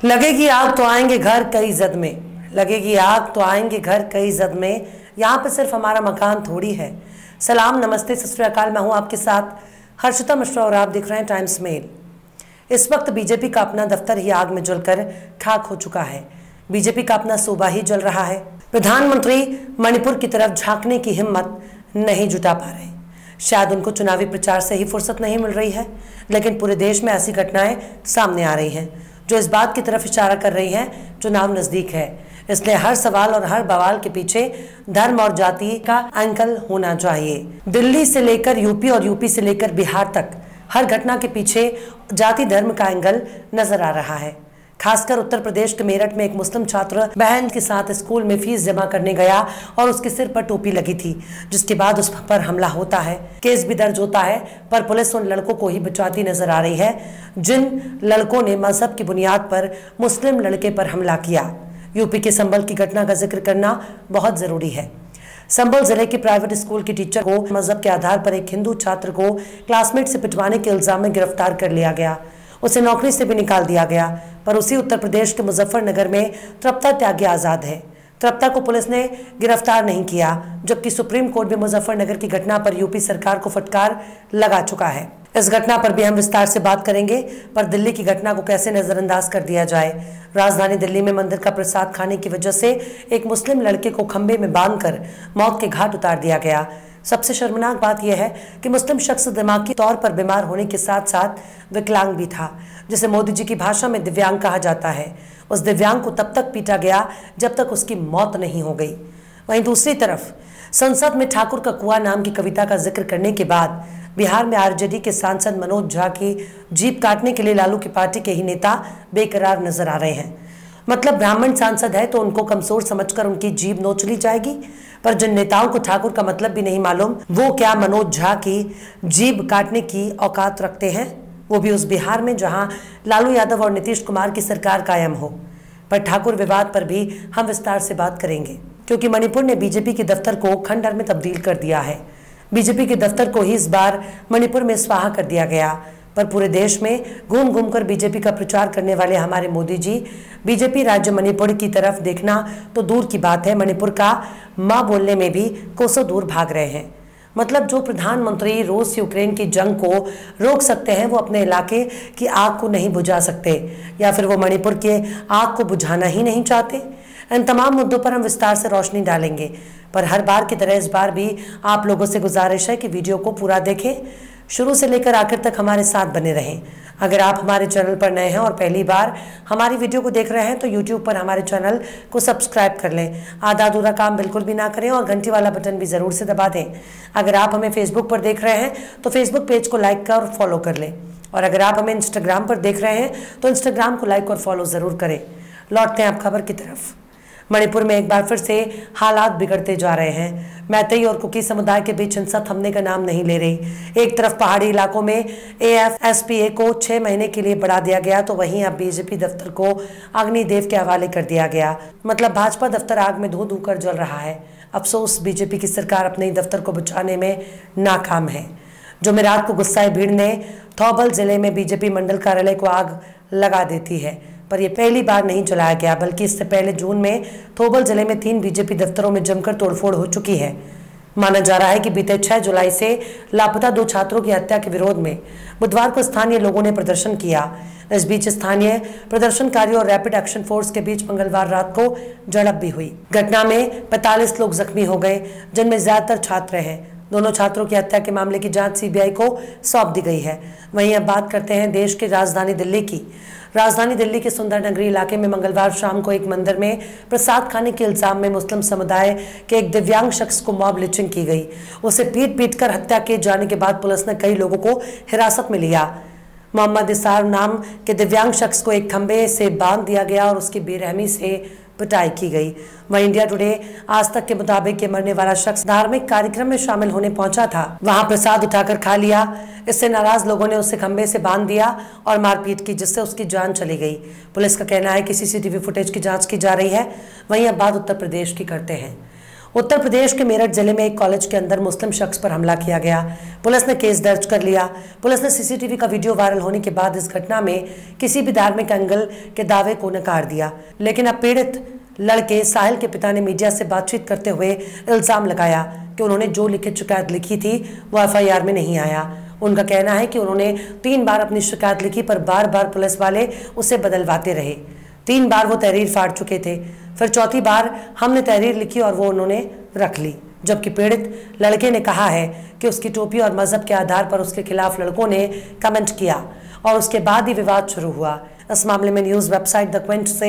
लगेगी आग तो आएंगे घर कई जद में, लगेगी आग तो आएंगे घर कई जद में, यहाँ पे सिर्फ हमारा मकान थोड़ी है। सलाम, नमस्ते, सत श्री अकाल। मैं हूँ आपके साथ हर्षिता मिश्रा और आप देख रहे हैं टाइम्स मेल। इस वक्त बीजेपी का अपना दफ्तर ही आग में जलकर खाक हो चुका है। बीजेपी का अपना सूबा ही जल रहा है। प्रधानमंत्री मणिपुर की तरफ झांकने की हिम्मत नहीं जुटा पा रहे। शायद उनको चुनावी प्रचार से ही फुर्सत नहीं मिल रही है, लेकिन पूरे देश में ऐसी घटनाएं सामने आ रही हैं जो इस बात की तरफ इशारा कर रही हैं चुनाव नजदीक है। इसलिए हर सवाल और हर बवाल के पीछे धर्म और जाति का एंगल होना चाहिए। दिल्ली से लेकर यूपी और यूपी से लेकर बिहार तक हर घटना के पीछे जाति धर्म का एंगल नजर आ रहा है। खासकर उत्तर प्रदेश के मेरठ में एक मुस्लिम छात्र बहन के साथ स्कूल में फीस जमा करने गया और उसके सिर पर टोपी लगी थी, जिसके बाद उस पर हमला होता है। केस भी दर्ज होता है, पर पुलिस उन लड़कों को ही बचाती नजर आ रही है जिन लड़कों ने मजहब की बुनियाद पर मुस्लिम लड़के पर हमला किया। यूपी के संभल की घटना का जिक्र करना बहुत जरूरी है। संभल जिले के प्राइवेट स्कूल की टीचर को मजहब के आधार पर एक हिंदू छात्र को क्लासमेट से पिटवाने के इल्जाम में गिरफ्तार कर लिया गया। उसे नौकरी से भी निकाल दिया गया। पर उसी उत्तर प्रदेश के मुजफ्फरनगर में तृप्ता त्यागी आजाद है। तृप्ता को पुलिस ने गिरफ्तार नहीं किया, जबकि सुप्रीम कोर्ट भी मुजफ्फरनगर की घटना पर यूपी सरकार को फटकार लगा चुका है। इस घटना पर भी हम विस्तार से बात करेंगे, पर दिल्ली की घटना को कैसे नजरअंदाज कर दिया जाए। राजधानी दिल्ली में मंदिर का प्रसाद खाने की वजह से एक मुस्लिम लड़के को खंबे में बांधकर मौत के घाट उतार दिया गया। सबसे शर्मनाक बात यह है कि मुस्लिम शख्स दिमागी तौर पर बीमार होने के साथ साथ विकलांग भी था, जिसे मोदी जी की भाषा में दिव्यांग कहा जाता है। उस दिव्यांग को तब तक पीटा गया जब तक उसकी मौत नहीं हो गई। वहीं दूसरी तरफ संसद में ठाकुर का कुआं नाम की कविता का जिक्र करने के बाद बिहार में आरजेडी के सांसद मनोज झा की जीभ काटने के लिए लालू की पार्टी के ही नेता बेकरार नजर आ रहे हैं। मतलब ब्राह्मण सांसद है तो उनको कमजोर समझकर उनकी जीभ नोच ली जाएगी। पर जिन नेताओं को ठाकुर का मतलब भी नहीं मालूम, वो क्या मनोज झा की जीभ काटने की औकात रखते हैं, वो भी उस बिहार में जहां लालू यादव और नीतीश कुमार की सरकार कायम हो। पर ठाकुर विवाद पर भी हम विस्तार से बात करेंगे, क्योंकि मणिपुर ने बीजेपी के दफ्तर को खंडहर में तब्दील कर दिया है। बीजेपी के दफ्तर को ही इस बार मणिपुर में स्वाहा कर दिया गया। पर पूरे देश में घूम घूम कर बीजेपी का प्रचार करने वाले हमारे मोदी जी बीजेपी राज्य मणिपुर की तरफ देखना तो दूर की बात है, मणिपुर का मां बोलने में भी कोसों दूर भाग रहे हैं। मतलब जो प्रधानमंत्री रूस यूक्रेन की जंग को रोक सकते हैं, वो अपने इलाके की आग को नहीं बुझा सकते, या फिर वो मणिपुर के आग को बुझाना ही नहीं चाहते। इन तमाम मुद्दों पर हम विस्तार से रोशनी डालेंगे, पर हर बार की तरह इस बार भी आप लोगों से गुजारिश है कि वीडियो को पूरा देखें, शुरू से लेकर आखिर तक हमारे साथ बने रहें। अगर आप हमारे चैनल पर नए हैं और पहली बार हमारी वीडियो को देख रहे हैं तो YouTube पर हमारे चैनल को सब्सक्राइब कर लें। आधा अधूरा काम बिल्कुल भी ना करें और घंटी वाला बटन भी ज़रूर से दबा दें। अगर आप हमें फेसबुक पर देख रहे हैं तो फेसबुक पेज को लाइक कर और फॉलो कर लें, और अगर आप हमें इंस्टाग्राम पर देख रहे हैं तो इंस्टाग्राम को लाइक और फॉलो ज़रूर करें। लौटते हैं आप खबर की तरफ। मणिपुर में एक बार फिर से हालात बिगड़ते जा रहे हैं। मैतेई और कुकी समुदाय के बीच हिंसा थमने का नाम नहीं ले रही। एक तरफ पहाड़ी इलाकों में AFSPA को 6 महीने के लिए बढ़ा दिया गया, तो वहीं अब बीजेपी दफ्तर को अग्निदेव के हवाले कर दिया गया। मतलब भाजपा दफ्तर आग में धो धो कर जल रहा है। अफसोस, बीजेपी की सरकार अपने ही दफ्तर को बचाने में नाकाम है। जुमेरात को गुस्साए भीड़ ने थौबल जिले में बीजेपी मंडल कार्यालय को आग लगा देती है। पर यह पहली बार नहीं चलाया गया, बल्कि इससे पहले जून में थौबल जिले में 3 बीजेपी दफ्तरों में जमकर तोड़फोड़ हो चुकी है। माना जा रहा है कि बीते 6 जुलाई से लापता 2 छात्रों की हत्या के विरोध में बुधवार को स्थानीय लोगों ने प्रदर्शन किया। इस बीच स्थानीय प्रदर्शनकारियों और रैपिड एक्शन फोर्स के बीच मंगलवार रात को झड़प भी हुई। घटना में 45 लोग जख्मी हो गए, जिनमें ज्यादातर छात्र हैं। दोनों छात्रों की हत्या के मामले की जांच CBI को सौंप दी गई है। वहीं अब बात करते हैं देश की राजधानी दिल्ली की। राजधानी दिल्ली के सुंदर नगरी इलाके में मंगलवार शाम को एक मंदिर में प्रसाद खाने के इल्जाम में मुस्लिम समुदाय के एक दिव्यांग शख्स को मॉब लिंचिंग की गई। उसे पीट कर हत्या किए जाने के बाद पुलिस ने कई लोगों को हिरासत में लिया। मोहम्मद इसार नाम के दिव्यांग शख्स को एक खंबे से बांध दिया गया और उसकी बेरहमी से पिटाई की गई। वहीं इंडिया टुडे आज तक के मुताबिक ये मरने वाला शख्स धार्मिक कार्यक्रम में शामिल होने पहुंचा था। वहां प्रसाद उठाकर खा लिया। इससे नाराज लोगों ने उसे खंबे से बांध दिया और मारपीट की, जिससे उसकी जान चली गई। पुलिस का कहना है कि CCTV फुटेज की जांच की जा रही है। वहीं अब बात उत्तर प्रदेश की करते हैं। उत्तर प्रदेश के मेरठ जिले में एक कॉलेज के अंदर मुस्लिम शख्स पर हमला किया गया। पुलिस ने केस दर्ज कर लिया। पुलिस ने सीसीटीवी का वीडियो वायरल होने के बाद इस घटना में किसी भी धार्मिक एंगल के दावे को नकार दिया। लेकिन अब पीड़ित लड़के साहिल के पिता ने मीडिया से बातचीत करते हुए इल्जाम लगाया कि उन्होंने जो लिखित शिकायत लिखी थी वो एफआईआर में नहीं आया। उनका कहना है कि उन्होंने 3 बार अपनी शिकायत लिखी पर बार बार पुलिस वाले उसे बदलवाते रहे। 3 बार वो तहरीर फाड़ चुके थे, फिर चौथी बार हमने तहरीर लिखी और वो उन्होंने रख ली। जबकि पीड़ित लड़के ने कहा है कि उसकी टोपी और मजहब के आधार पर उसके खिलाफ लड़कों ने कमेंट किया और उसके बाद ही विवाद शुरू हुआ। इस मामले में न्यूज वेबसाइट द क्विंट से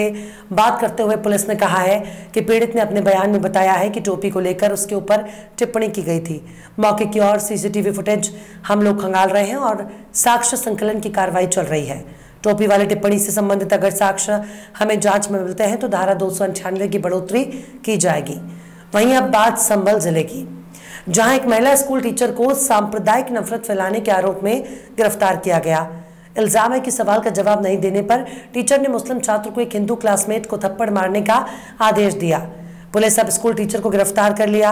बात करते हुए पुलिस ने कहा है कि पीड़ित ने अपने बयान में बताया है कि टोपी को लेकर उसके ऊपर टिप्पणी की गई थी। मौके की और सीसीटीवी फुटेज हम लोग खंगाल रहे हैं और साक्ष्य संकलन की कार्रवाई चल रही है। टोपी वाली टिप्पणी से संबंधित अगर साक्ष्य हमें जांच में मिलते हैं तो धारा 298 की बढ़ोतरी की जाएगी। वहीं अब बात संभल जिले की, जहां एक महिला स्कूल टीचर को सांप्रदायिक नफरत फैलाने के आरोप में गिरफ्तार किया गया। इल्जाम है कि सवाल का जवाब नहीं देने पर टीचर ने मुस्लिम छात्र को एक हिंदू क्लासमेट को थप्पड़ मारने का आदेश दिया। पुलिस अब स्कूल टीचर को गिरफ्तार कर लिया।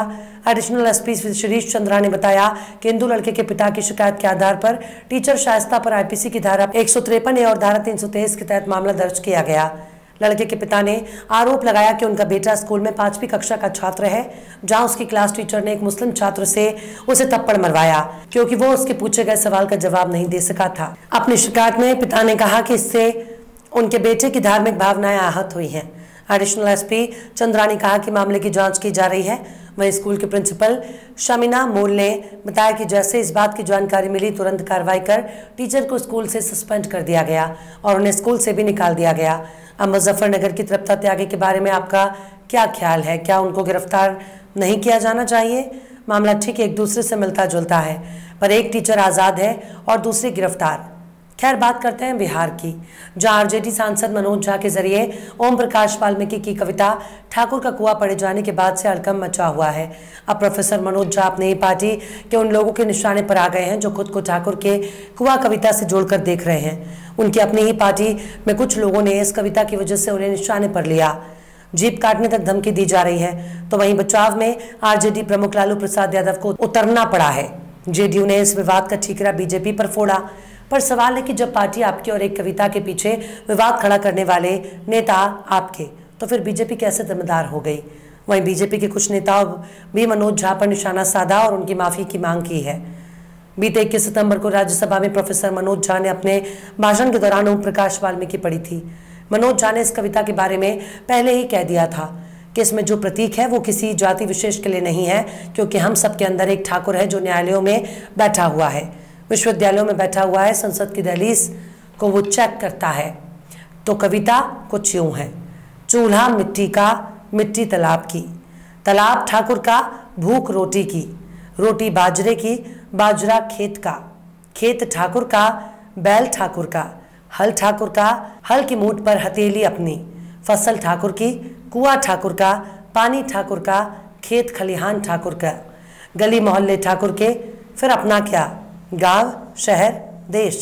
एडिशनल एसपी शिरीष चंद्रा ने बताया कि हिंदू लड़के के पिता की शिकायत के आधार पर टीचर शाइस्ता पर आईपीसी की धारा 153 और धारा 323 के तहत मामला दर्ज किया गया। लड़के के पिता ने आरोप लगाया कि उनका बेटा स्कूल में 5वीं कक्षा का छात्र है, जहां उसकी क्लास टीचर ने एक मुस्लिम छात्र से उसे थप्पड़ मरवाया क्योंकि वो उसके पूछे गए सवाल का जवाब नहीं दे सका था। अपनी शिकायत में पिता ने कहा कि इससे उनके बेटे की धार्मिक भावनाएं आहत हुई हैं। एडिशनल एसपी चंद्रा ने कहा कि मामले की जांच की जा रही है। वहीं स्कूल के प्रिंसिपल शमीना मोल ने बताया कि जैसे इस बात की जानकारी मिली तुरंत कार्रवाई कर टीचर को स्कूल से सस्पेंड कर दिया गया और उन्हें स्कूल से भी निकाल दिया गया। अब मुजफ्फरनगर की तृप्ता त्यागी के बारे में आपका क्या ख्याल है? क्या उनको गिरफ्तार नहीं किया जाना चाहिए? मामला ठीक एक दूसरे से मिलता जुलता है, पर एक टीचर आज़ाद है और दूसरी गिरफ्तार। खैर, बात करते हैं बिहार की, जहां आरजेडी सांसद मनोज झा के जरिए ओम प्रकाश वाल्मीकि की कविता ठाकुर का कुआं पड़े जाने के बाद से हड़कंप मचा हुआ है। अब प्रोफेसर मनोज झा अपनी पार्टी के उन लोगों के निशाने पर आ गए हैं जो खुद को ठाकुर के कुआं कविता से जोड़कर देख रहे हैं। उनकी अपनी ही पार्टी में कुछ लोगों ने इस कविता की वजह से उन्हें निशाने पर लिया। जीप काटने तक धमकी दी जा रही है। तो वहीं बचाव में आरजेडी प्रमुख लालू प्रसाद यादव को उतरना पड़ा है। जेडीयू ने इस विवाद का ठीकरा बीजेपी पर फोड़ा। पर सवाल है कि जब पार्टी आपकी और एक कविता के पीछे विवाद खड़ा करने वाले नेता आपके, तो फिर बीजेपी कैसे जिम्मेदार हो गई? वहीं बीजेपी के कुछ नेताओं भी मनोज झा पर निशाना साधा और उनकी माफी की मांग की है। बीते 21 सितंबर को राज्यसभा में प्रोफेसर मनोज झा ने अपने भाषण के दौरान ओम प्रकाश वाल्मीकि पढ़ी थी। मनोज झा ने इस कविता के बारे में पहले ही कह दिया था कि इसमें जो प्रतीक है वो किसी जाति विशेष के लिए नहीं है, क्योंकि हम सबके अंदर एक ठाकुर है जो न्यायालयों में बैठा हुआ है, विश्वविद्यालयों में बैठा हुआ है, संसद की दहलीज को वो चेक करता है। तो कविता कुछ यूं है: चूल्हा मिट्टी का, मिट्टी तालाब की, तालाब ठाकुर का, भूख रोटी की, रोटी बाजरे की, बाजरा खेत का, खेत ठाकुर का, बैल ठाकुर का, हल ठाकुर का, हल की मूठ पर हथेली अपनी, फसल ठाकुर की, कुआं ठाकुर का, पानी ठाकुर का, खेत खलिहान ठाकुर का, गली मोहल्ले ठाकुर के, फिर अपना क्या, गांव शहर देश।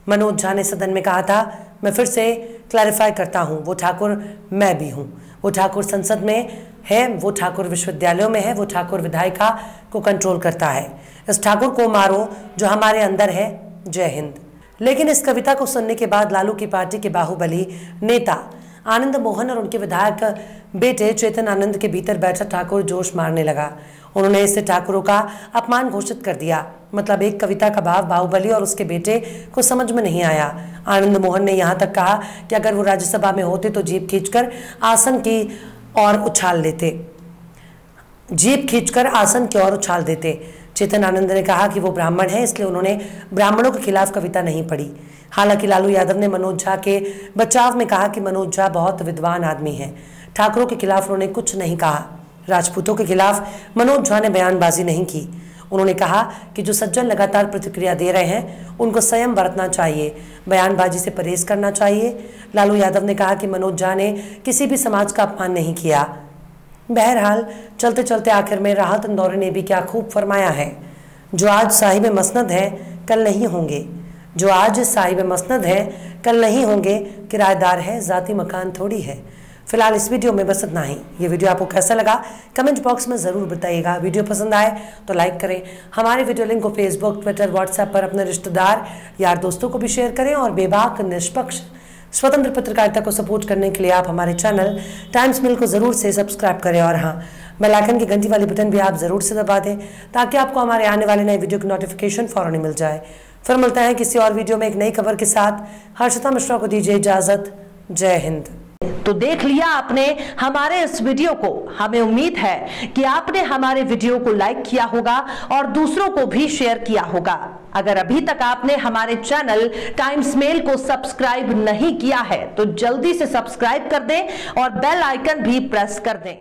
मनोज झा ने सदन में कहा था, मैं फिर से क्लैरिफाई करता हूं, वो ठाकुर मैं भी हूं। वो ठाकुर संसद में है, वो ठाकुर विश्वविद्यालयों में है, वो ठाकुर विधायिका को कंट्रोल करता है। इस ठाकुर को मारो जो हमारे अंदर है। जय हिंद। लेकिन इस कविता को सुनने के बाद लालू की पार्टी के बाहुबली नेता आनंद मोहन और उनके विधायक बेटे चेतन आनंद के भीतर बैठा ठाकुर जोश मारने लगा। उन्होंने इसे ठाकुरों का अपमान घोषित कर दिया। मतलब एक कविता का भाव बाहुबली और उसके बेटे को समझ में नहीं आया। आनंद मोहन ने यहाँ तक कहा कि अगर वो राज्यसभा में होते तो जीप खींचकर आसन की ओर उछाल देते, जीप खींचकर आसन की ओर उछाल देते। चेतन आनंद ने कहा कि वो ब्राह्मण है, इसलिए उन्होंने ब्राह्मणों के खिलाफ कविता नहीं पढ़ी। हालांकि लालू यादव ने मनोज झा के बचाव में कहा कि मनोज झा बहुत विद्वान आदमी है। ठाकुरों के खिलाफ उन्होंने कुछ नहीं कहा। राजपूतों के खिलाफ मनोज झा ने बयानबाजी नहीं की। उन्होंने कहा कि जो सज्जन लगातार प्रतिक्रिया दे रहे हैं उनको संयम बरतना चाहिए, बयानबाजी से परहेज करना चाहिए। लालू यादव ने कहा कि मनोज झा ने किसी भी समाज का अपमान नहीं किया। बहरहाल चलते चलते आखिर में राहत इंदौरी ने भी क्या खूब फरमाया है, जो आज साहिब मसनद है कल नहीं होंगे, जो आज साहिब मसनद है कल नहीं होंगे, किराएदार है जाती मकान थोड़ी है। फिलहाल इस वीडियो में बस इतना ही। ये वीडियो आपको कैसा लगा कमेंट बॉक्स में ज़रूर बताइएगा। वीडियो पसंद आए तो लाइक करें। हमारे वीडियो लिंक को फेसबुक, ट्विटर, व्हाट्सएप पर अपने रिश्तेदार, यार दोस्तों को भी शेयर करें और बेबाक, निष्पक्ष, स्वतंत्र पत्रकारिता को सपोर्ट करने के लिए आप हमारे चैनल टाइम्स मिल को ज़रूर से सब्सक्राइब करें और हाँ, बेल आइकन की घंटी वाली बटन भी आप ज़रूर से दबा दें ताकि आपको हमारे आने वाले नए वीडियो की नोटिफिकेशन फ़ौरन मिल जाए। फिर मिलते हैं किसी और वीडियो में एक नई खबर के साथ। हर्षिता मिश्रा को दीजिए इजाज़त। जय हिंद। तो देख लिया आपने हमारे इस वीडियो को। हमें उम्मीद है कि आपने हमारे वीडियो को लाइक किया होगा और दूसरों को भी शेयर किया होगा। अगर अभी तक आपने हमारे चैनल टाइम्स मेल को सब्सक्राइब नहीं किया है तो जल्दी से सब्सक्राइब कर दें और बेल आइकन भी प्रेस कर दें।